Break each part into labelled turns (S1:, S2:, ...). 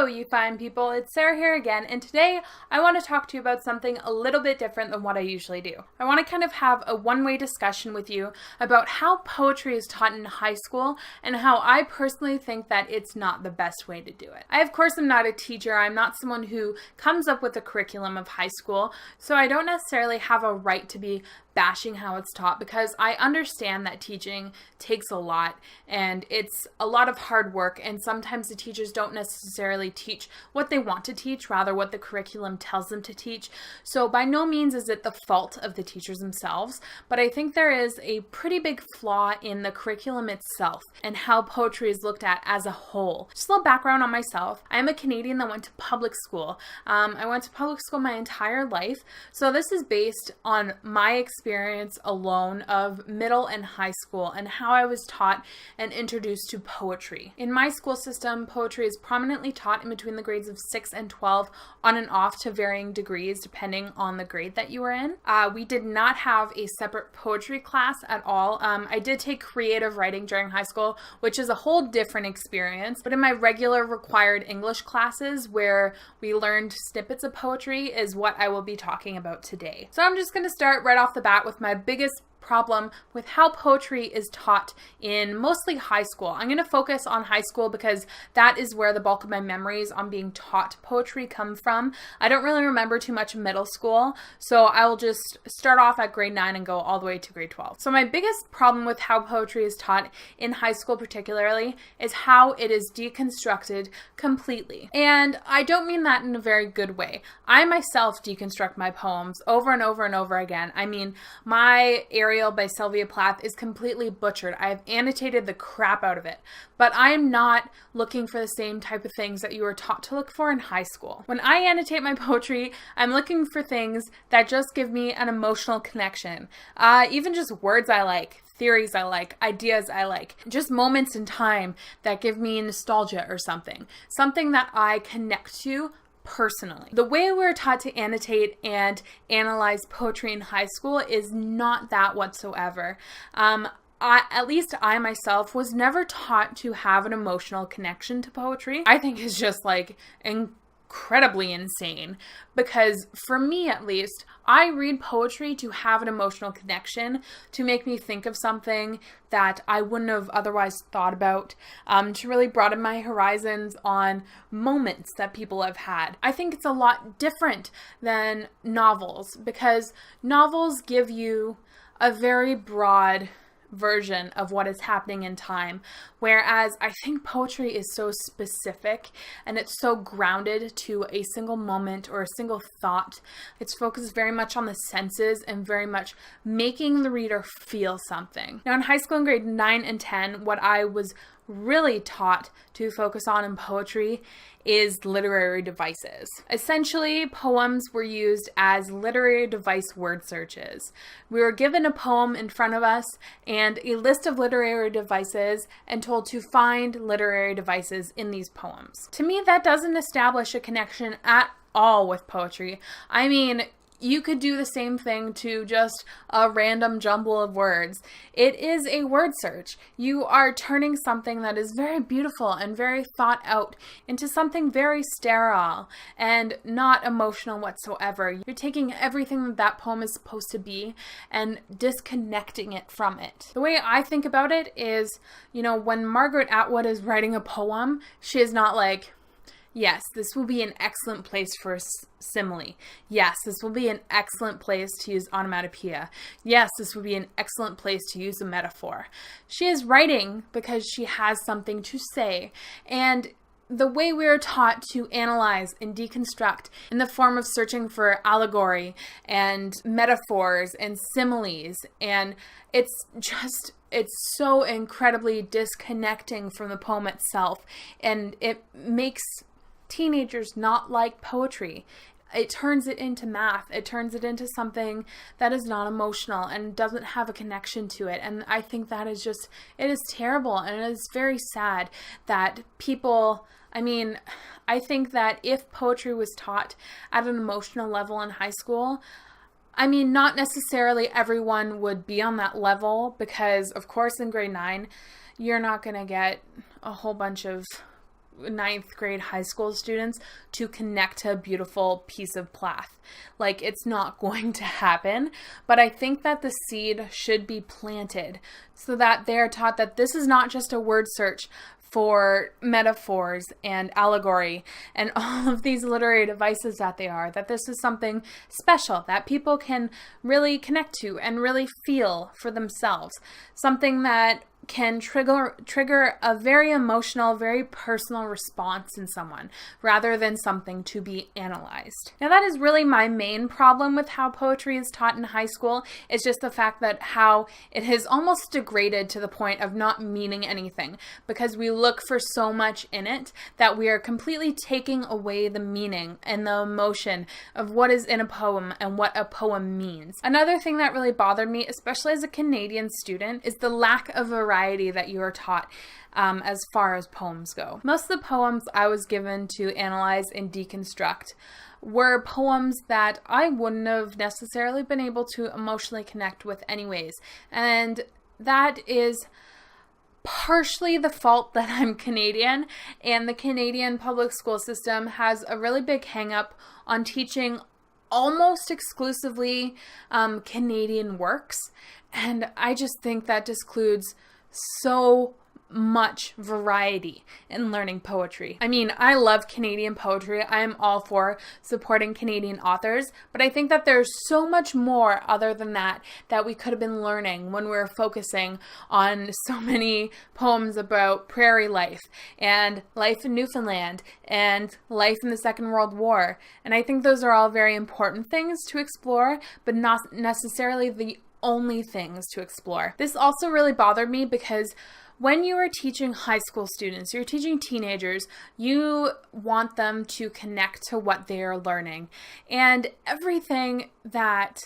S1: Hello, you fine people. It's Sarah here again, and today I want to talk to you about something a little bit different than what I usually do. I want to kind of have a one-way discussion with you about how poetry is taught in high school and how I personally think that it's not the best way to do it. I, of course, am not a teacher. I'm not someone who comes up with the curriculum of high school, so I don't necessarily have a right to be bashing how it's taught, because I understand that teaching takes a lot and it's a lot of hard work, and sometimes the teachers don't necessarily teach what they want to teach, rather what the curriculum tells them to teach. So by no means is it the fault of the teachers themselves, but I think there is a pretty big flaw in the curriculum itself and how poetry is looked at as a whole. Just a little background on myself. I am a Canadian that went to public school. I went to public school my entire life, so this is based on my experience alone of middle and high school and how I was taught and introduced to poetry. In my school system, poetry is prominently taught in between the grades of 6 and 12, on and off to varying degrees depending on the grade that you were in. We did not have a separate poetry class at all. I did take creative writing during high school, which is a whole different experience, but in my regular required English classes where we learned snippets of poetry is what I will be talking about today. So I'm just going to start right off the bat with my biggest problem with how poetry is taught in mostly high school. I'm going to focus on high school because that is where the bulk of my memories on being taught poetry come from. I don't really remember too much of middle school, so I will just start off at grade 9 and go all the way to grade 12. So my biggest problem with how poetry is taught in high school particularly is how it is deconstructed completely. And I don't mean that in a very good way. I myself deconstruct my poems over and over and over again. I mean, my Ariel by Sylvia Plath is completely butchered. I've annotated the crap out of it, but I am not looking for the same type of things that you were taught to look for in high school. When I annotate my poetry, I'm looking for things that just give me an emotional connection. Even just words I like, theories I like, ideas I like, just moments in time that give me nostalgia or something that I connect to personally. The way we're taught to annotate and analyze poetry in high school is not that whatsoever. At least I myself was never taught to have an emotional connection to poetry. I think it's just like incredibly insane, because for me at least, I read poetry to have an emotional connection, to make me think of something that I wouldn't have otherwise thought about, to really broaden my horizons on moments that people have had. I think it's a lot different than novels, because novels give you a very broad version of what is happening in time, whereas I think poetry is so specific and it's so grounded to a single moment or a single thought. It's focused very much on the senses and very much making the reader feel something. Now in high school in grade 9 and 10, what I was really taught to focus on in poetry is literary devices. Essentially, poems were used as literary device word searches. We were given a poem in front of us and a list of literary devices and told to find literary devices in these poems. To me, that doesn't establish a connection at all with poetry. I mean, you could do the same thing to just a random jumble of words. It is a word search. You are turning something that is very beautiful and very thought out into something very sterile and not emotional whatsoever. You're taking everything that that poem is supposed to be and disconnecting it from it. The way I think about it is, when Margaret Atwood is writing a poem, she is not like, yes, this will be an excellent place for a simile. Yes, this will be an excellent place to use onomatopoeia. Yes, this will be an excellent place to use a metaphor. She is writing because she has something to say. And the way we are taught to analyze and deconstruct in the form of searching for allegory and metaphors and similes, and it's so incredibly disconnecting from the poem itself, and it makes teenagers not like poetry. It turns it into math. It turns it into something that is not emotional and doesn't have a connection to it. And I think that is just, it is terrible, and it is very sad that people, I think that if poetry was taught at an emotional level in high school, not necessarily everyone would be on that level, because of course in grade 9, you're not going to get a whole bunch of ninth grade high school students to connect to a beautiful piece of plath. Like, it's not going to happen, but I think that the seed should be planted so that they're taught that this is not just a word search for metaphors and allegory and all of these literary devices that they are, that this is something special that people can really connect to and really feel for themselves, something that can trigger a very emotional, very personal response in someone rather than something to be analyzed. Now, that is really my main problem with how poetry is taught in high school. It's just the fact that how it has almost degraded to the point of not meaning anything, because we look for so much in it that we are completely taking away the meaning and the emotion of what is in a poem and what a poem means. Another thing that really bothered me, especially as a Canadian student, is the lack of variety that you are taught as far as poems go. Most of the poems I was given to analyze and deconstruct were poems that I wouldn't have necessarily been able to emotionally connect with anyways. And that is partially the fault that I'm Canadian, and the Canadian public school system has a really big hang up on teaching almost exclusively Canadian works. And I just think that discludes so much variety in learning poetry. I mean, I love Canadian poetry. I am all for supporting Canadian authors, but I think that there's so much more other than that that we could have been learning when we're focusing on so many poems about prairie life and life in Newfoundland and life in the Second World War. And I think those are all very important things to explore, but not necessarily the only things to explore. This also really bothered me because when you are teaching high school students, you're teaching teenagers, you want them to connect to what they are learning. And everything that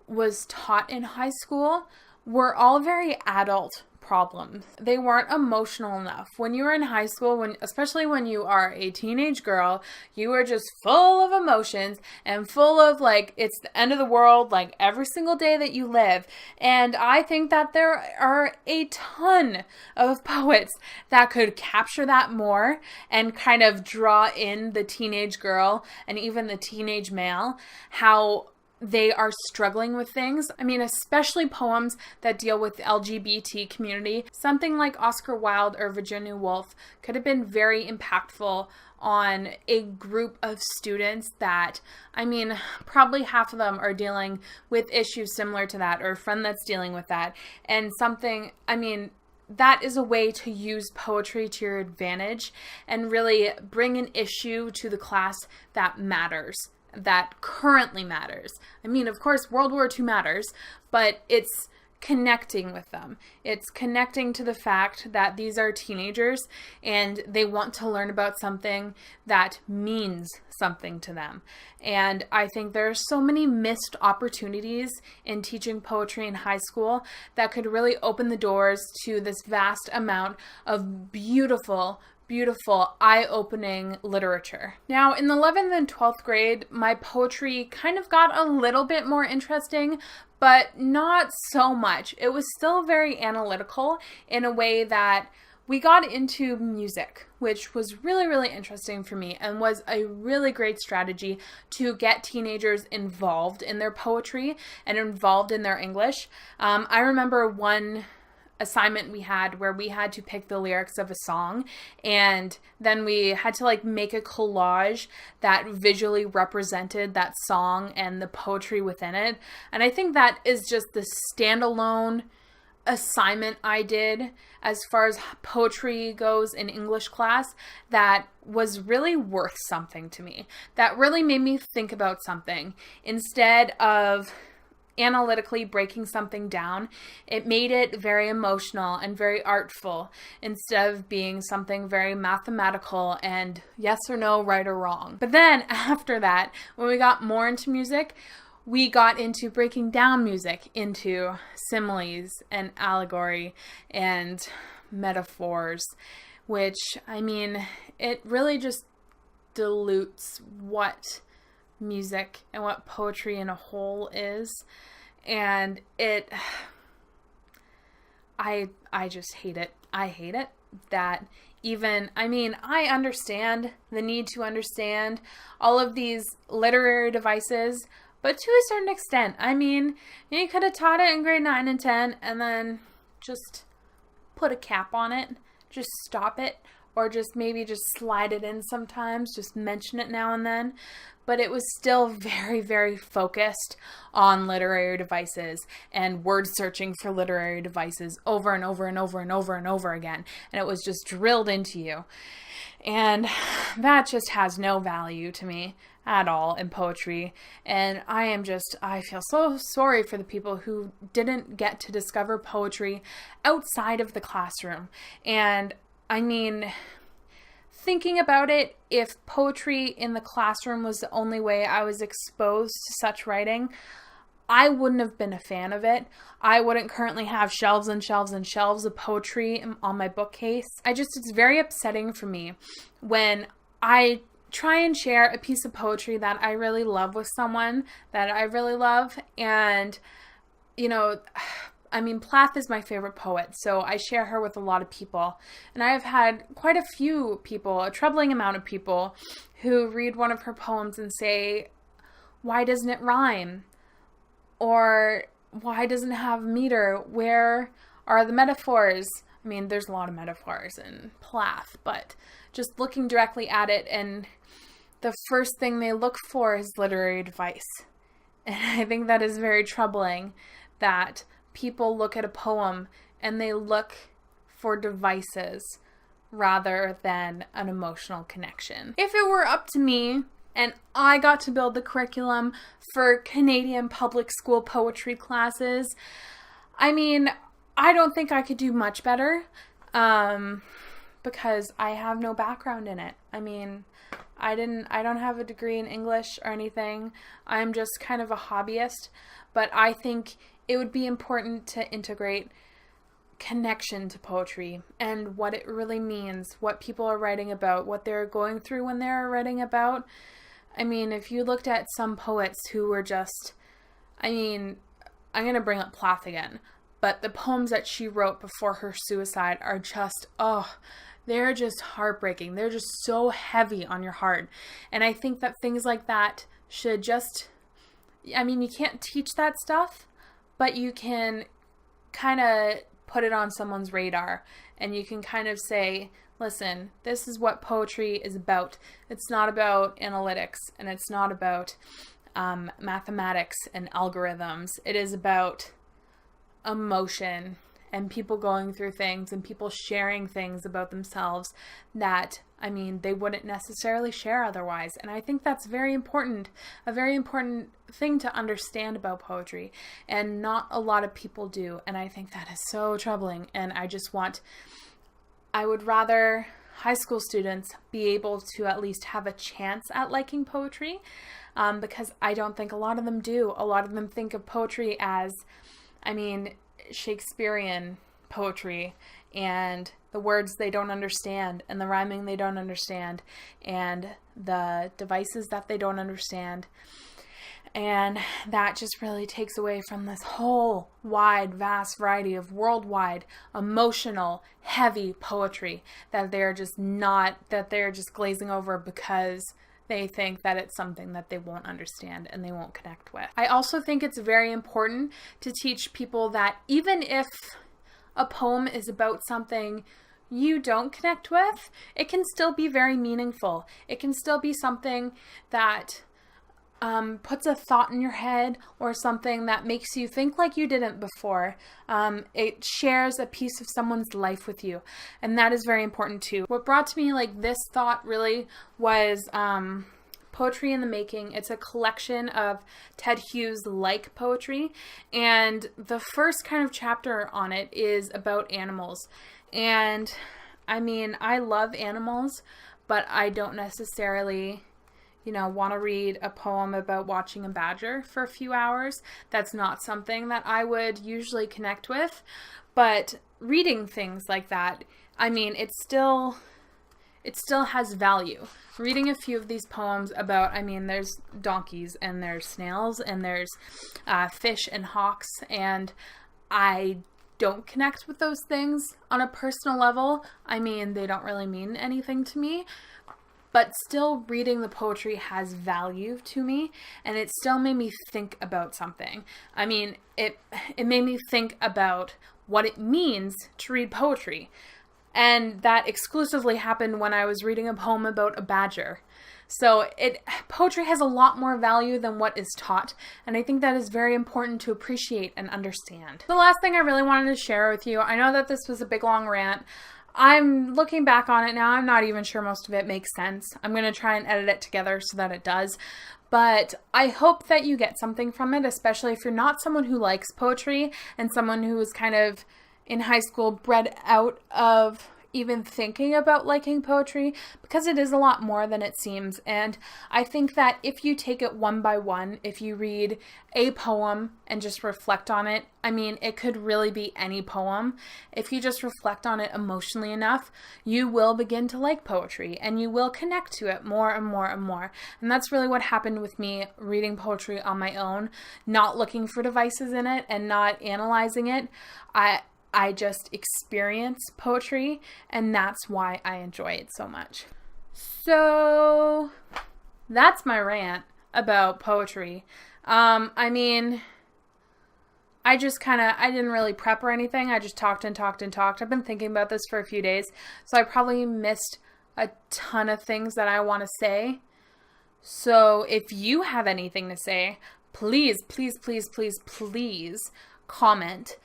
S1: was taught in high school were all very adult problems. They weren't emotional enough. When you were in high school, especially when you are a teenage girl, you are just full of emotions and full of like, it's the end of the world, like every single day that you live. And I think that there are a ton of poets that could capture that more and kind of draw in the teenage girl and even the teenage male, how they are struggling with things. I mean, especially poems that deal with the LGBT community. Something like Oscar Wilde or Virginia Woolf could have been very impactful on a group of students that, I mean, probably half of them are dealing with issues similar to that, or a friend that's dealing with that. And something, I mean, that is a way to use poetry to your advantage and really bring an issue to the class that matters, that currently matters. I mean, of course, World War II matters, but it's connecting with them. It's connecting to the fact that these are teenagers and they want to learn about something that means something to them. And I think there are so many missed opportunities in teaching poetry in high school that could really open the doors to this vast amount of beautiful, eye-opening literature. Now, in the 11th and 12th grade, my poetry kind of got a little bit more interesting, but not so much. It was still very analytical in a way that we got into music, which was really, really interesting for me and was a really great strategy to get teenagers involved in their poetry and involved in their English. I remember one assignment we had where we had to pick the lyrics of a song, and then we had to like make a collage that visually represented that song and the poetry within it. And I think that is just the standalone assignment I did as far as poetry goes in English class that was really worth something to me, that really made me think about something instead of analytically breaking something down. It made it very emotional and very artful instead of being something very mathematical and yes or no, right or wrong. But then after that, when we got more into music, we got into breaking down music into similes and allegory and metaphors, which, I mean, it really just dilutes what music and what poetry in a whole is. And I just hate it. I hate it that even, I mean, I understand the need to understand all of these literary devices, but to a certain extent. I mean, you could have taught it in grade 9 and 10 and then just put a cap on it, just stop it, or just maybe just slide it in sometimes, just mention it now and then. But it was still very, very focused on literary devices and word searching for literary devices over and over and over and over and over again. And it was just drilled into you. And that just has no value to me at all in poetry. And I feel so sorry for the people who didn't get to discover poetry outside of the classroom. And I mean, thinking about it, if poetry in the classroom was the only way I was exposed to such writing, I wouldn't have been a fan of it. I wouldn't currently have shelves and shelves and shelves of poetry on my bookcase. It's very upsetting for me when I try and share a piece of poetry that I really love with someone that I really love. And, you know, I mean, Plath is my favorite poet, so I share her with a lot of people. And I have had quite a few people, a troubling amount of people, who read one of her poems and say, why doesn't it rhyme? Or why doesn't it have meter? Where are the metaphors? I mean, there's a lot of metaphors in Plath, but just looking directly at it, and the first thing they look for is literary device. And I think that is very troubling, that people look at a poem and they look for devices rather than an emotional connection. If it were up to me and I got to build the curriculum for Canadian public school poetry classes, I mean, I don't think I could do much better because I have no background in it. I mean, I don't have a degree in English or anything. I'm just kind of a hobbyist, but I think it would be important to integrate connection to poetry and what it really means, what people are writing about, what they're going through when they're writing about. I mean, if you looked at some poets who were just, I mean, I'm going to bring up Plath again, but the poems that she wrote before her suicide are just, they're just heartbreaking. They're just so heavy on your heart. And I think that things like that should just, I mean, you can't teach that stuff, but you can kind of put it on someone's radar, and you can kind of say, listen, this is what poetry is about. It's not about analytics, and it's not about mathematics and algorithms. It is about emotion and people going through things and people sharing things about themselves that, I mean, they wouldn't necessarily share otherwise. And I think that's very important, a very important thing to understand about poetry. And not a lot of people do. And I think that is so troubling. And I would rather high school students be able to at least have a chance at liking poetry, because I don't think a lot of them do. A lot of them think of poetry as, I mean, Shakespearean poetry, and the words they don't understand, and the rhyming they don't understand, and the devices that they don't understand. And that just really takes away from this whole wide, vast variety of worldwide, emotional, heavy poetry that they're just glazing over because they think that it's something that they won't understand and they won't connect with. I also think it's very important to teach people that even if a poem is about something you don't connect with, it can still be very meaningful. It can still be something that puts a thought in your head, or something that makes you think like you didn't before. It shares a piece of someone's life with you, and that is very important too. What brought to me like this thought really was Poetry in the Making. It's a collection of Ted Hughes-like poetry, and the first kind of chapter on it is about animals. And I mean, I love animals, but I don't necessarily want to read a poem about watching a badger for a few hours. That's not something that I would usually connect with. But reading things like that, I mean, it still has value. Reading a few of these poems about, I mean, there's donkeys and there's snails and there's fish and hawks, and I don't connect with those things on a personal level, I mean, they don't really mean anything to me, but still reading the poetry has value to me, and it still made me think about something. I mean, it made me think about what it means to read poetry. And that exclusively happened when I was reading a poem about a badger. So poetry has a lot more value than what is taught, and I think that is very important to appreciate and understand. The last thing I really wanted to share with you, I know that this was a big long rant. I'm looking back on it now, I'm not even sure most of it makes sense. I'm going to try and edit it together so that it does. But I hope that you get something from it, especially if you're not someone who likes poetry and someone who is kind of in high school bred out of even thinking about liking poetry, because it is a lot more than it seems. And I think that if you take it one by one, if you read a poem and just reflect on it, I mean, it could really be any poem. If you just reflect on it emotionally enough, you will begin to like poetry and you will connect to it more and more and more. And that's really what happened with me reading poetry on my own, not looking for devices in it and not analyzing it. I just experience poetry, and that's why I enjoy it so much. So that's my rant about poetry. I mean, I didn't really prep or anything. I just talked and talked and talked. I've been thinking about this for a few days, so I probably missed a ton of things that I want to say. So if you have anything to say, please, please, please, please, please comment.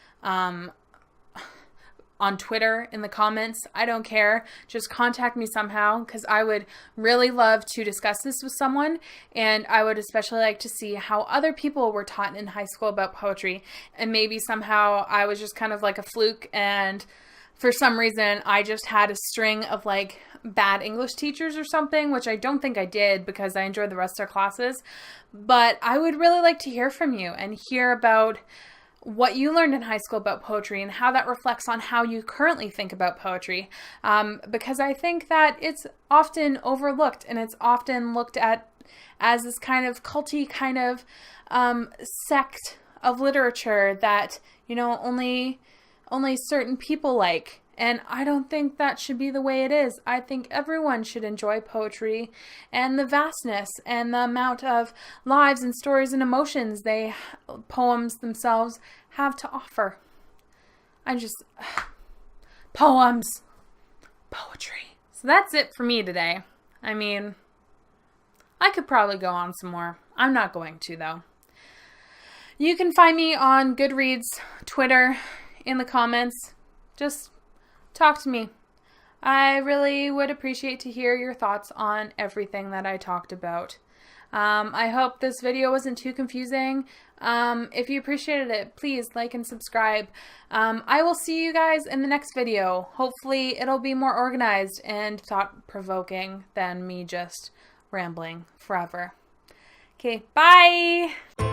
S1: On Twitter, in the comments, I don't care. Just contact me somehow, because I would really love to discuss this with someone, and I would especially like to see how other people were taught in high school about poetry, and maybe somehow I was just kind of like a fluke, and for some reason I just had a string of like bad English teachers or something, which I don't think I did because I enjoyed the rest of their classes. But I would really like to hear from you and hear about what you learned in high school about poetry and how that reflects on how you currently think about poetry. Because I think that it's often overlooked and it's often looked at as this kind of culty kind of sect of literature that, you know, only certain people like. And I don't think that should be the way it is. I think everyone should enjoy poetry and the vastness and the amount of lives and stories and emotions poems themselves have to offer. Poems, poetry. So that's it for me today. I mean, I could probably go on some more. I'm not going to, though. You can find me on Goodreads, Twitter, in the comments. Just talk to me. I really would appreciate to hear your thoughts on everything that I talked about. I hope this video wasn't too confusing. If you appreciated it, please like and subscribe. I will see you guys in the next video. Hopefully it'll be more organized and thought-provoking than me just rambling forever. Okay, bye!